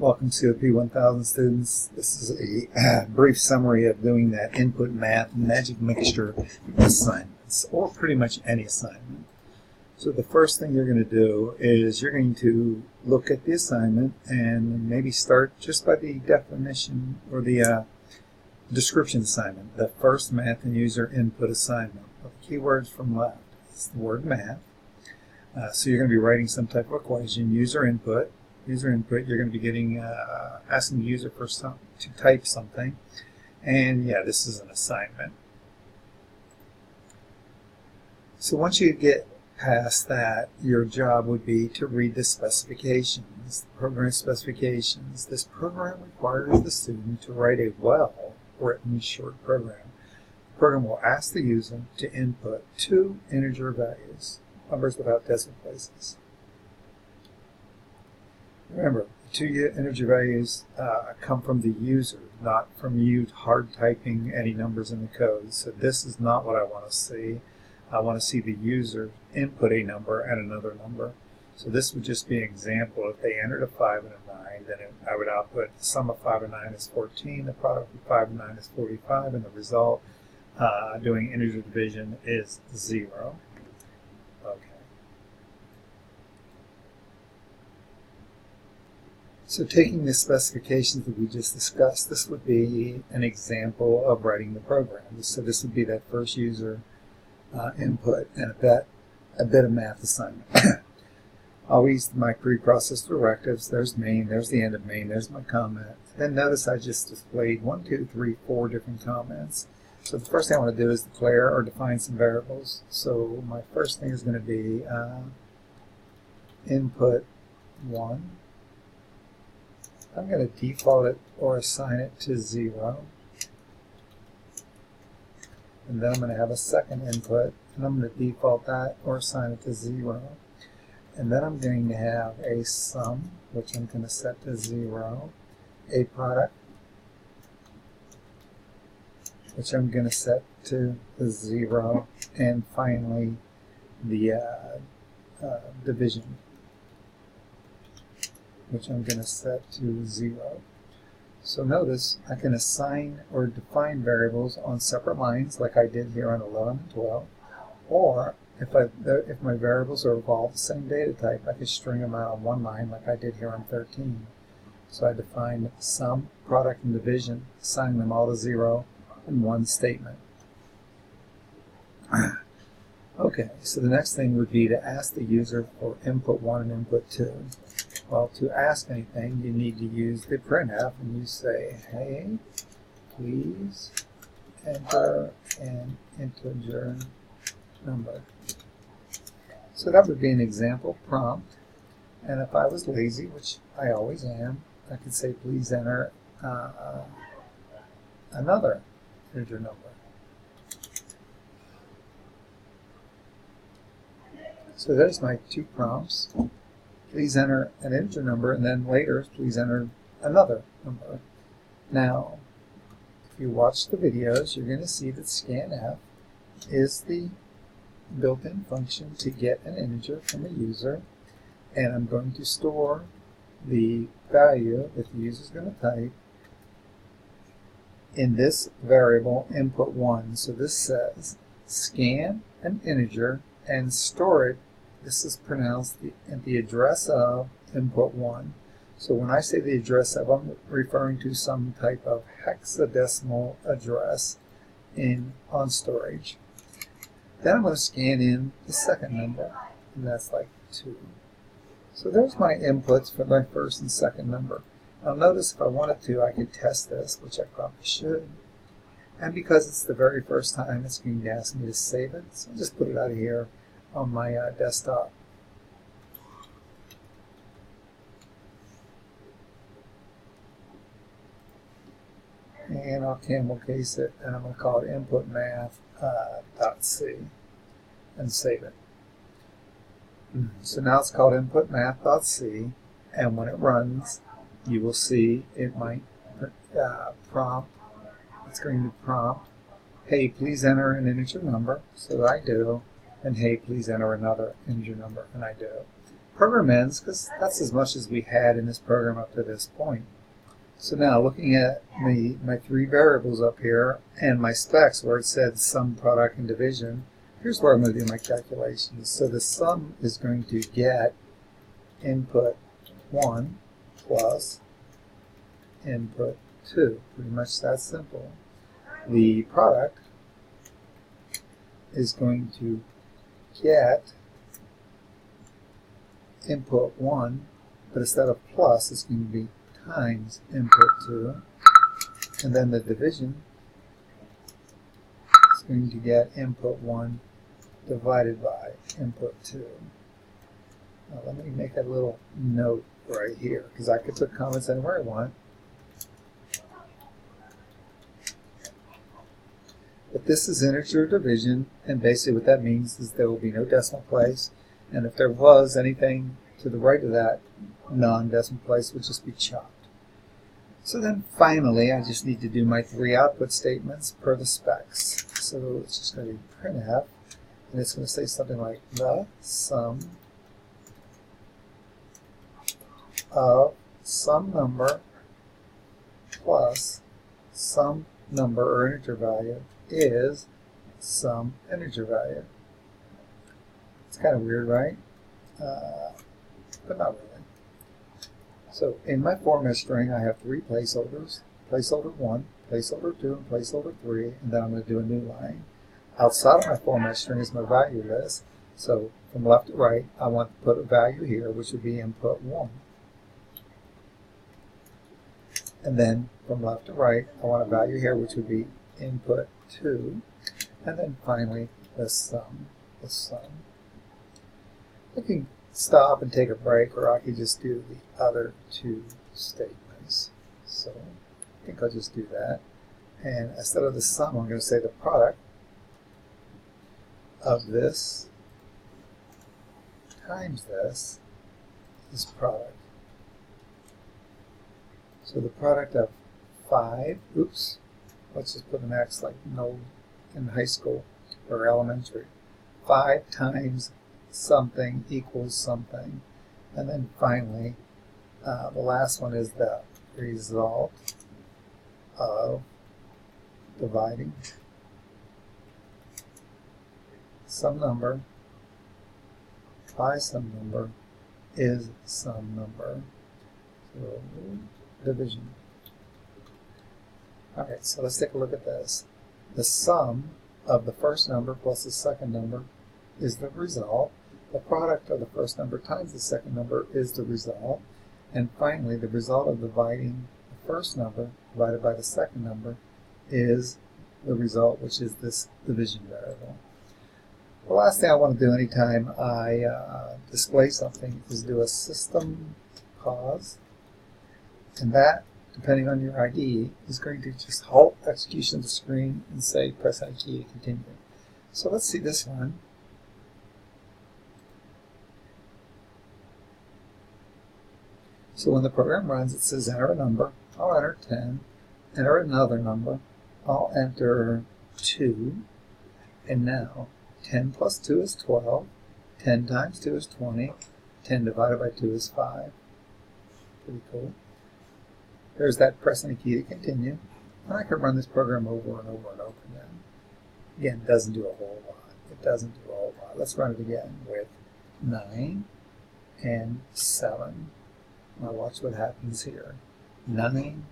Welcome COP 1000 students. This is a brief summary of doing that InputMath magic mixture assignments, or pretty much any assignment. So the first thing you're going to do is you're going to look at the assignment and maybe start just by the definition or the description assignment, the first math and user input assignment. Well, the keywords from left is the word math. So you're going to be writing some type of equation, user input. User input, you're going to be getting asking the user to type something, and yeah, this is an assignment. So once you get past that, your job would be to read the specifications, the program specifications. This program requires the student to write a well-written short program. The program will ask the user to input two integer values, numbers without decimal places. Remember, the two integer values come from the user, not from you hard typing any numbers in the code. So this is not what I want to see. I want to see the user input a number and another number. So this would just be an example. If they entered a 5 and a 9, then I would output the sum of 5 and 9 is 14, the product of 5 and 9 is 45, and the result doing integer division is 0. Okay. So taking the specifications that we just discussed, this would be an example of writing the program. So this would be that first user input and a bit of math assignment. Always my preprocessed directives. There's main, there's the end of main, there's my comment. Then notice I just displayed 1, 2, 3, 4 different comments. So the first thing I want to do is declare or define some variables. So my first thing is going to be input 1. I'm going to default it or assign it to 0. And then I'm going to have a second input, and I'm going to default that or assign it to 0. And then I'm going to have a sum, which I'm going to set to 0, a product, which I'm going to set to 0, and finally the division, which I'm going to set to 0. So notice I can assign or define variables on separate lines like I did here on 11 and 12, or if my variables are of all the same data type, I could string them out on one line like I did here on 13. So I defined sum, product, and division, assigning them all to 0 in one statement. Okay, so the next thing would be to ask the user for input 1 and input 2. Well, to ask anything, you need to use the printf, and you say, hey, please enter an integer number. So that would be an example prompt. And if I was lazy, which I always am, I could say, please enter another integer number. So there's my two prompts. Please enter an integer number, and then later, please enter another number. Now, if you watch the videos, you're going to see that scanf is the built-in function to get an integer from a user, and I'm going to store the value that the user is going to type in this variable input 1. So this says scan an integer and store it. This is pronounced the address of input 1. So when I say the address of, I'm referring to some type of hexadecimal address on storage. Then I'm going to scan in the second number, and that's like 2. So there's my inputs for my first and second number. Now notice if I wanted to, I could test this, which I probably should. And because it's the very first time, it's going to ask me to save it. So I'll just put it out of here on my desktop. And I'll camel case it, and I'm going to call it InputMath.c and save it. So now it's called InputMath.c, and when it runs, you will see it might prompt. It's going to prompt, hey, please enter an integer number. So I do. And hey, please enter another integer number, and I do. program ends because that's as much as we had in this program up to this point. So now looking at my three variables up here and my specs where it said sum, product, and division, here's where I'm going to do my calculations. So the sum is going to get input 1 plus input 2. Pretty much that simple. The product is going to get input 1, but instead of plus, it's going to be times input 2. And then the division is going to get input 1 divided by input 2. Now let me make a little note right here, because I could put comments anywhere I want. But this is integer division, and basically what that means is there will be no decimal place, and if there was anything to the right of that non-decimal place, it would just be chopped. So then finally, I just need to do my three output statements per the specs. So it's just going to be printf, and it's going to say something like the sum of some number plus some number or integer value is some integer value. It's kind of weird, right? But not really. So in my format string, I have three placeholders: placeholder 1, placeholder 2, and placeholder 3, and then I'm going to do a new line. Outside of my format string is my value list. So from left to right, I want to put a value here, which would be input 1. And then from left to right, I want a value here, which would be input 2. And then finally, the sum. I can stop and take a break, or I could just do the other two statements. So I think I'll just do that. And instead of the sum, I'm going to say the product of this times this is product. So the product of 5, let's just put an X like no in high school or elementary. 5 times something equals something. And then finally, the last one is the result of dividing some number by some number is some number. So division. Okay, so let's take a look at this. The sum of the first number plus the second number is the result. The product of the first number times the second number is the result. And finally, the result of dividing the first number divided by the second number is the result, which is this division variable. The last thing I want to do anytime I display something is do a system pause. And that, depending on your ID, is going to just halt execution of the screen and say press any key to continue. So let's see this one. So when the program runs, it says enter a number. I'll enter 10. Enter another number. I'll enter 2. And now 10 plus 2 is 12. 10 times 2 is 20. 10 divided by 2 is 5. Pretty cool. There's that press any key to continue. And I can run this program over and over and over again. Again, it doesn't do a whole lot. Let's run it again with 9 and 7. Now watch what happens here. 9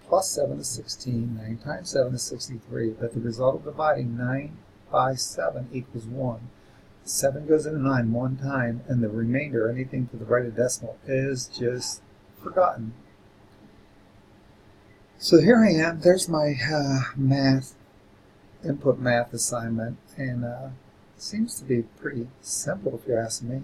plus 7 is 16. 9 times 7 is 63. But the result of dividing 9 by 7 equals 1. 7 goes into 9 one time, and the remainder, anything to the right of decimal, is just forgotten. So here I am. There's my input math assignment, and it seems to be pretty simple if you ask me.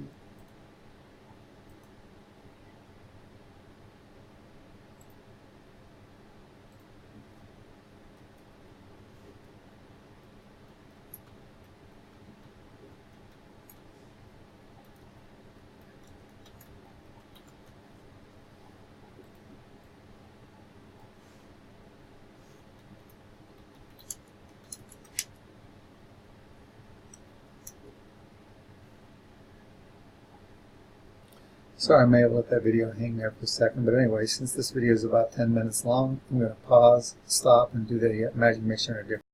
Sorry I may have let that video hang there for a second, but anyway, since this video is about 10 minutes long, I'm going to pause, stop, and do the imagination in a different